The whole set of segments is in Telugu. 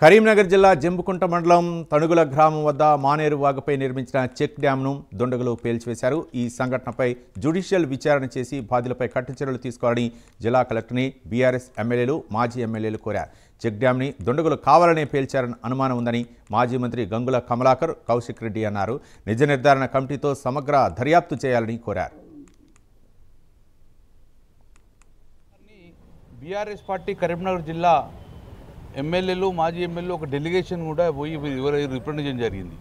కరీంనగర్ జిల్లా జంబుకుంట మండలం తణుగుల గ్రామం వద్ద మానేరు వాగుపై నిర్మించిన చెక్ డ్యాంను దుండగులు పేల్చివేశారు. ఈ సంఘటనపై జ్యుడిషియల్ విచారణ చేసి బాధ్యులపై కఠిన చర్యలు తీసుకోవాలని జిల్లా కలెక్టర్ని బీఆర్ఎస్ ఎమ్మెల్యేలు, మాజీ ఎమ్మెల్యేలు కోరారు. చెక్ డ్యాంని దుండగులు కావాలనే పేల్చారని అనుమానం ఉందని మాజీ మంత్రి గంగుల కమలాకర్, కౌశిక్ రెడ్డి అన్నారు. నిజ నిర్ధారణ కమిటీతో సమగ్ర దర్యాప్తు చేయాలని కోరారు. బీఆర్ఎస్ పార్టీ కరీంనగర్ జిల్లా ఎమ్మెల్యేలు, మాజీ ఎమ్మెల్యేలు ఒక డెలిగేషన్ కూడా పోయి రిప్రజెంటేషన్ జరిగింది.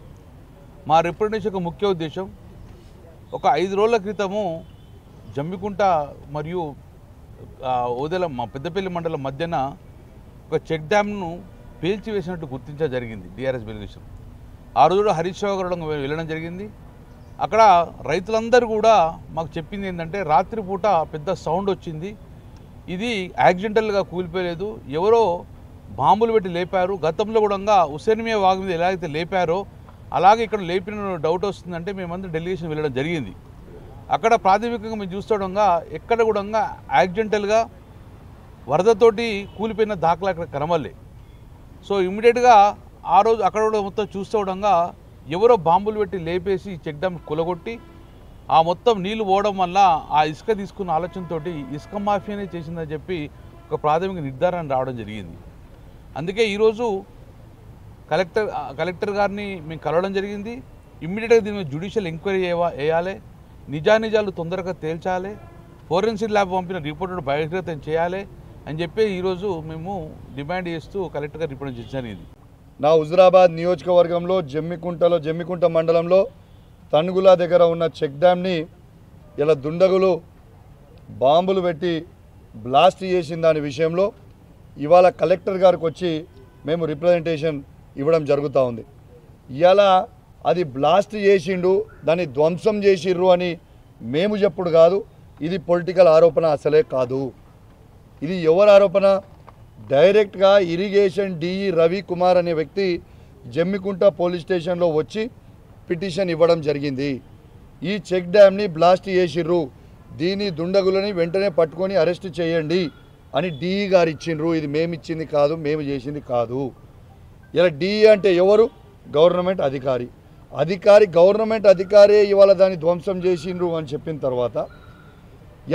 మా రిప్రజెంటేషన్ యొక్క ముఖ్య ఉద్దేశం, ఒక 5 రోజుల క్రితము జమ్మికుంట మరియు ఓదెల పెద్దపల్లి మండలం మధ్యన ఒక చెక్ డ్యామ్ను పేల్చివేసినట్టు గుర్తించడం జరిగింది. టీఆర్ఎస్ డెలిగేషన్ ఆ రోజు హరీష్ రావు గారు వెళ్ళడం జరిగింది. అక్కడ రైతులందరూ కూడా మాకు చెప్పింది ఏంటంటే, రాత్రిపూట పెద్ద సౌండ్ వచ్చింది, ఇది యాక్సిడెంటల్గా కూలిపోలేదు, ఎవరో బాంబులు పెట్టి లేపారు. గతంలో కూడా హుసేన్మియా వాగు మీద ఎలా అయితే లేపారో అలాగే ఇక్కడ లేపిన డౌట్ వస్తుందంటే మేమందరం డెలిగేషన్ వెళ్ళడం జరిగింది. అక్కడ ప్రాథమికంగా మేము చూస్తుండగా ఎక్కడ కూడా యాక్సిడెంటల్గా వరదతోటి కూలిపోయిన దాఖలా అక్కడ కనమల్లే. సో ఇమ్మీడియట్గా ఆ రోజు అక్కడ కూడా మొత్తం చూస్తుండగా ఎవరో బాంబులు పెట్టి లేపేసి చెక్ డ్యామ్ కూలగొట్టి ఆ మొత్తం నీళ్లు పోవడం వల్ల ఆ ఇసుక తీసుకున్న ఆలోచనతో ఇసుక మాఫియానే చేసిందని చెప్పి ఒక ప్రాథమిక నిర్ధారణ రావడం జరిగింది. అందుకే ఈరోజు కలెక్టర్ గారిని మేము కలవడం జరిగింది. ఇమ్మీడియట్గా దీని మీద జ్యుడిషియల్ ఎంక్వైరీ వేయాలి, నిజానిజాలు తొందరగా తేల్చాలి, ఫోరెన్సిక్ ల్యాబ్ పంపిన రిపోర్ట్ బహిర్గతం చేయాలి అని చెప్పి ఈరోజు మేము డిమాండ్ చేస్తూ కలెక్టర్ గారు రిప్రజెంట్ జరిగింది. నా హుజురాబాద్ నియోజకవర్గంలో జమ్మికుంట మండలంలో తణుగుల దగ్గర ఉన్న చెక్ డ్యామ్ని ఇలా దుండగులు బాంబులు పెట్టి బ్లాస్ట్ చేసిన దాని విషయంలో ఇవాళ కలెక్టర్ గారికి వచ్చి మేము రిప్రజెంటేషన్ ఇవ్వడం జరుగుతూ ఉంది. ఇవాళ అది బ్లాస్ట్ చేసిండు, దాన్ని ధ్వంసం చేసిర్రు అని మేము చెప్పుడు కాదు, ఇది పొలిటికల్ ఆరోపణ అసలే కాదు. ఇది ఎవరి ఆరోపణ? డైరెక్ట్గా ఇరిగేషన్ డిఈ రవికుమార్ అనే వ్యక్తి జమ్మికుంట పోలీస్ స్టేషన్లో వచ్చి పిటిషన్ ఇవ్వడం జరిగింది. ఈ చెక్ డ్యామ్ని బ్లాస్ట్ చేసిర్రు, దీని దుండగులని వెంటనే పట్టుకొని అరెస్ట్ చేయండి అని డిఈ గారు ఇచ్చిండ్రు. ఇది మేము ఇచ్చింది కాదు, మేము చేసింది కాదు. ఇలా డిఈ అంటే ఎవరు? గవర్నమెంట్ అధికారి. గవర్నమెంట్ అధికారే ఇవాళ దాన్ని ధ్వంసం చేసిండ్రు అని చెప్పిన తర్వాత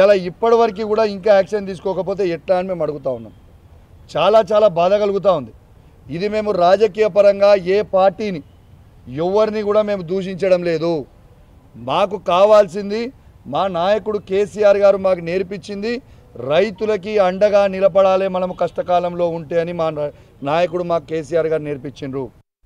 ఇలా ఇప్పటివరకు కూడా ఇంకా యాక్షన్ తీసుకోకపోతే ఎట్లా అని మేము అడుగుతూ ఉన్నాం. చాలా బాధ కలుగుతూ ఉంది. ఇది మేము రాజకీయ పరంగా ఏ పార్టీని ఎవరిని కూడా మేము దూషించడం లేదు. మాకు కావాల్సింది మా నాయకుడు కేసీఆర్ గారు మాకు నేర్పించింది, రైతులకి అండగా నిలబడాలి మనము కష్టకాలంలో ఉంటే అని మా నాయకుడు మాకు కేసీఆర్ గారు నేర్పించిండ్రు.